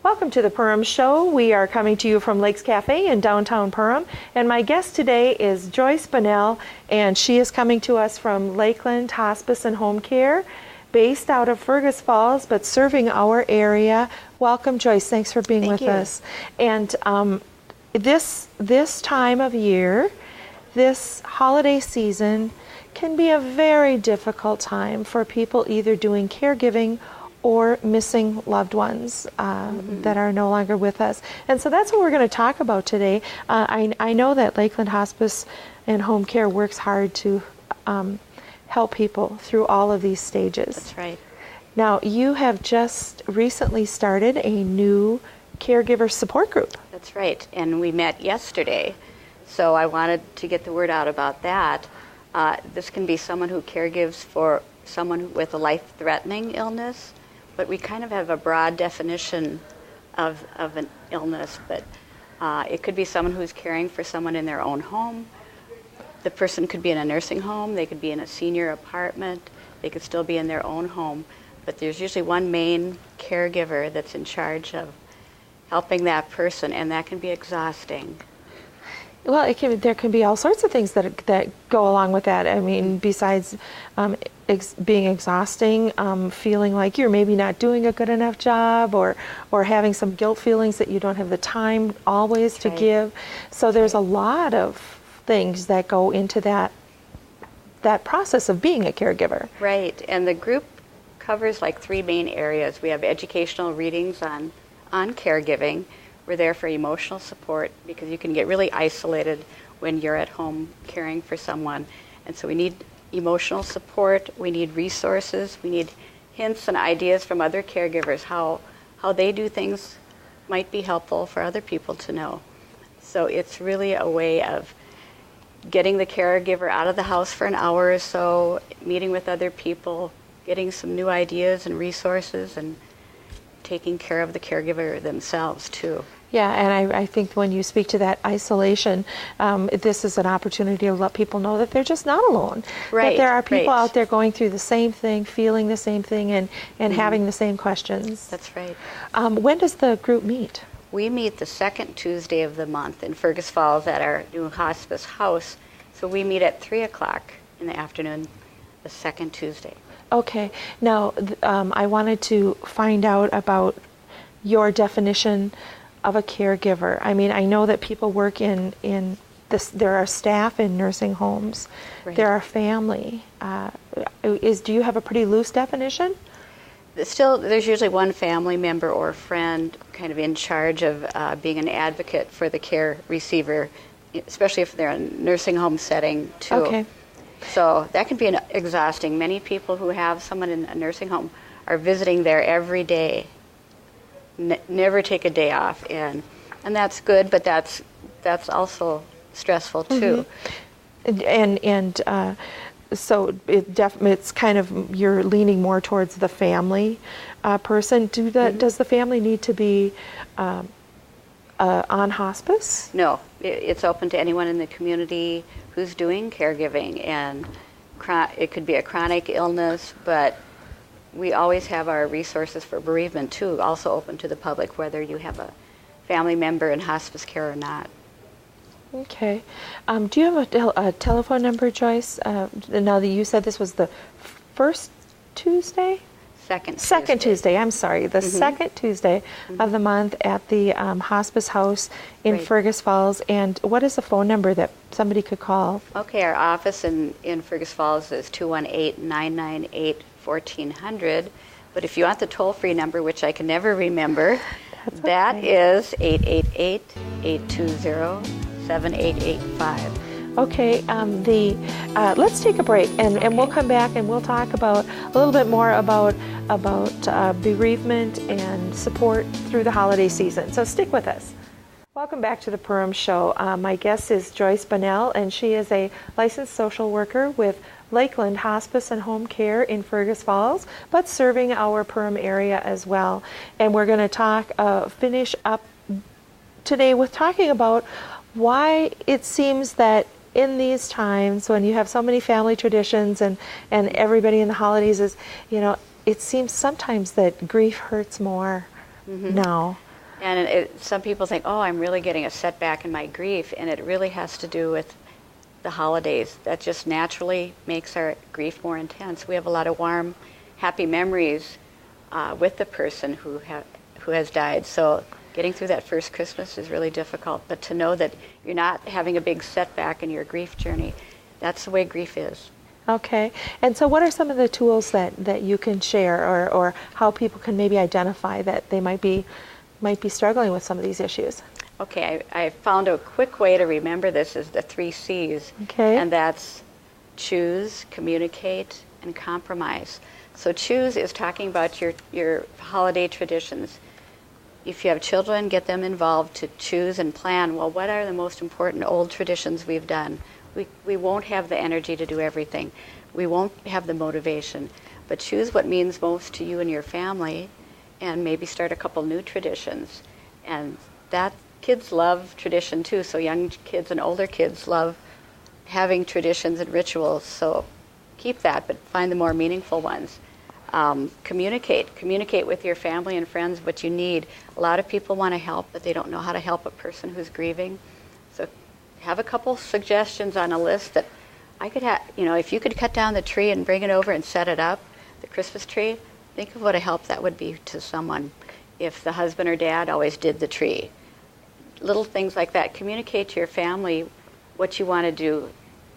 Welcome to the Perham Show. We are coming to you from Lakes Cafe in downtown Perham, and my guest today is Joyce Bunnell, and she is coming to us from Lakeland Hospice and Home Care, based out of Fergus Falls, but serving our area. Welcome, Joyce. Thanks for being with us. And this time of year, this holiday season, can be a very difficult time for people either doing caregiving or missing loved ones that are no longer with us. And so that's what we're going to talk about today. I know that Lakeland Hospice and Home Care works hard to help people through all of these stages. That's right. Now, you have just recently started a new caregiver support group. That's right. And we met yesterday. So I wanted to get the word out about that. This can be someone who caregives for someone with a life-threatening illness, but we kind of have a broad definition of an illness, but it could be someone who's caring for someone in their own home. The person could be in a nursing home, they could be in a senior apartment, they could still be in their own home, but there's usually one main caregiver that's in charge of helping that person, and that can be exhausting. Well, there can be all sorts of things that go along with that. I mean, besides being exhausting, feeling like you're maybe not doing a good enough job, or having some guilt feelings that you don't have the time always to give. So there's a lot of things that go into that process of being a caregiver. Right, and the group covers like three main areas. We have educational readings on caregiving. We're there for emotional support because you can get really isolated when you're at home caring for someone. And so we need emotional support, we need resources, we need hints and ideas from other caregivers, how they do things might be helpful for other people to know. So it's really a way of getting the caregiver out of the house for an hour or so, meeting with other people, getting some new ideas and resources, and taking care of the caregiver themselves too. Yeah, and I think when you speak to that isolation, this is an opportunity to let people know that they're just not alone. Right. That there are people out there going through the same thing, feeling the same thing, and having the same questions. That's right. When does the group meet? We meet the second Tuesday of the month in Fergus Falls at our new hospice house. So we meet at 3 o'clock in the afternoon, the second Tuesday. Okay. Now, I wanted to find out about your definition of a caregiver. I mean, I know that people work in this. There are staff in nursing homes. Right. There are family. Do you have a pretty loose definition? Still, there's usually one family member or friend kind of in charge of being an advocate for the care receiver, especially if they're in a nursing home setting too. Okay. So that can be exhausting. Many people who have someone in a nursing home are visiting there every day. Never take a day off, and that's good, but that's also stressful too. And so it's kind of, you're leaning more towards the family person. Does the family need to be on hospice? No, it's open to anyone in the community who's doing caregiving, and it could be a chronic illness, but we always have our resources for bereavement too, also open to the public, whether you have a family member in hospice care or not. Okay. Do you have a telephone number, Joyce? Now that you said this was the first Tuesday? Second Tuesday. I'm sorry. The second Tuesday of the month at the hospice house in Fergus Falls. And what is the phone number that somebody could call? Okay, our office in Fergus Falls is 218-998-1400. But if you want the toll-free number, which I can never remember, that is 888-820-7885. Okay, let's take a break, and we'll come back and we'll talk about a little bit more about bereavement and support through the holiday season. So stick with us. Welcome back to the Perham Show. My guest is Joyce Bunnell, and she is a licensed social worker with Lakeland Hospice and Home Care in Fergus Falls, but serving our Perham area as well. And we're going to finish up today with talking about why it seems that in these times when you have so many family traditions and everybody in the holidays is, it seems sometimes that grief hurts more now. And some people think, oh, I'm really getting a setback in my grief, and it really has to do with the holidays. That just naturally makes our grief more intense. We have a lot of warm, happy memories with the person who has died. So getting through that first Christmas is really difficult. But to know that you're not having a big setback in your grief journey, that's the way grief is. Okay. And so what are some of the tools that you can share, or how people can maybe identify that they might be struggling with some of these issues? Okay, I found a quick way to remember this is the 3 C's. Okay. And that's choose, communicate, and compromise. So choose is talking about your holiday traditions. If you have children, get them involved to choose and plan, well, what are the most important old traditions we've done? We won't have the energy to do everything. We won't have the motivation. But choose what means most to you and your family, and maybe start a couple new traditions. And that kids love tradition too, so young kids and older kids love having traditions and rituals. So keep that, but find the more meaningful ones. Communicate with your family and friends what you need. A lot of people want to help, but they don't know how to help a person who's grieving. So have a couple suggestions on a list that I could have. If you could cut down the tree and bring it over and set it up, the Christmas tree, think of what a help that would be to someone if the husband or dad always did the tree. Little things like that. Communicate to your family what you want to do.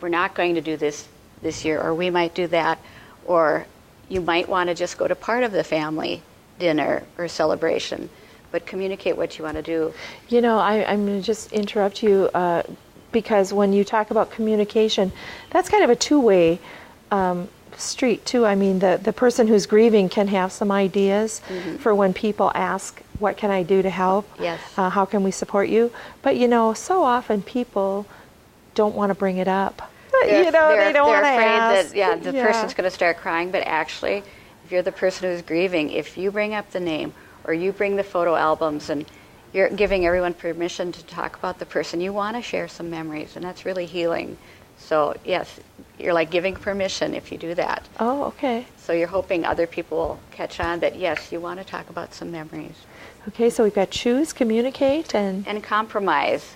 We're not going to do this year, or we might do that, or you might want to just go to part of the family dinner or celebration, but communicate what you want to do. I'm going to just interrupt you because when you talk about communication, that's kind of a two-way street too. I mean, the person who's grieving can have some ideas for when people ask, what can I do to help? Yes. How can we support you? But so often people don't want to bring it up. They don't want to ask. That the person's going to start crying, but actually, if you're the person who's grieving, if you bring up the name or you bring the photo albums and you're giving everyone permission to talk about the person, you want to share some memories, and that's really healing. So yes, you're like giving permission if you do that. Oh, okay. So you're hoping other people will catch on that, yes, you want to talk about some memories. Okay, so we've got choose, communicate, and compromise.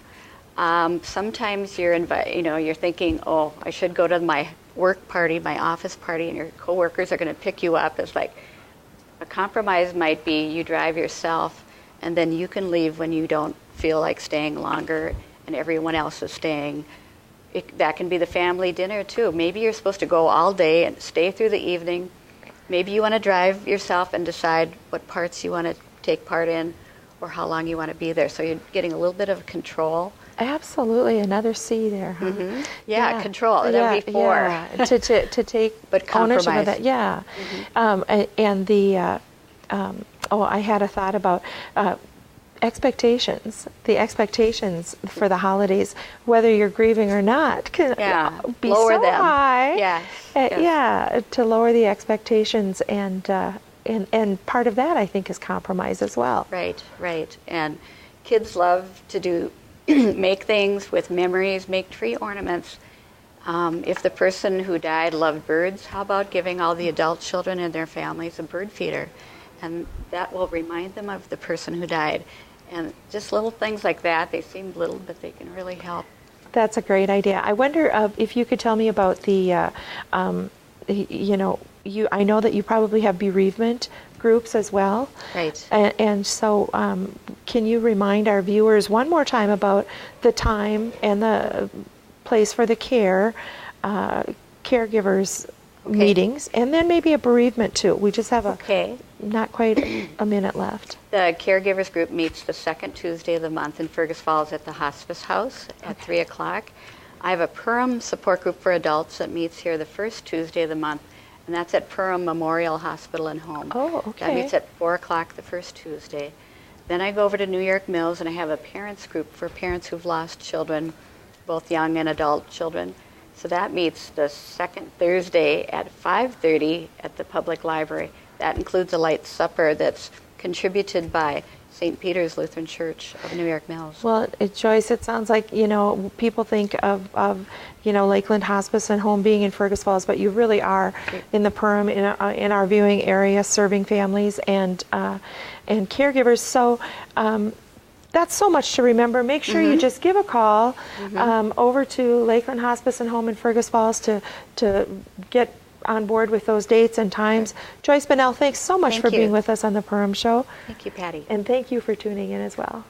Sometimes you're thinking, oh, I should go to my work party, my office party, and your coworkers are going to pick you up. It's like a compromise might be you drive yourself, and then you can leave when you don't feel like staying longer, and everyone else is staying. That can be the family dinner too. Maybe you're supposed to go all day and stay through the evening. Maybe you want to drive yourself and decide what parts you want to take part in, or how long you want to be there. So you're getting a little bit of control. Absolutely, another C there. Huh? Mm-hmm. Yeah, control. That would be 4. Yeah. to take but ownership of that. Yeah, and the I had a thought about expectations. The expectations for the holidays, whether you're grieving or not, can be lower so them. high. Yes. Yeah, to lower the expectations, and part of that I think is compromise as well. Right. And kids love to make things with memories, make tree ornaments. If the person who died loved birds, how about giving all the adult children and their families a bird feeder? And that will remind them of the person who died. And just little things like that, they seem little, but they can really help. That's a great idea. I wonder if you could tell me about the, I know that you probably have bereavement groups as well. Right. And so can you remind our viewers one more time about the time and the place for the caregivers meetings, and then maybe a bereavement too. We just have not quite a minute left. The caregivers group meets the second Tuesday of the month in Fergus Falls at the Hospice House at 3 o'clock. I have a Perham support group for adults that meets here the first Tuesday of the month, and that's at Perham Memorial Hospital and Home. Oh, okay. That meets at 4 o'clock the first Tuesday. Then I go over to New York Mills, and I have a parents group for parents who've lost children, both young and adult children. So that meets the second Thursday at 5:30 at the public library. That includes a light supper that's contributed by St. Peter's Lutheran Church of New York Mills. Well, Joyce, it sounds like, people think of Lakeland Hospice and Home being in Fergus Falls, but you really are in the Perham, in our viewing area, serving families and caregivers. So that's so much to remember. Make sure you just give a call over to Lakeland Hospice and Home in Fergus Falls to get on board with those dates and times. Joyce Bunnell, thanks so much for being with us on the Perham Show. Thank you, Patty. And thank you for tuning in as well.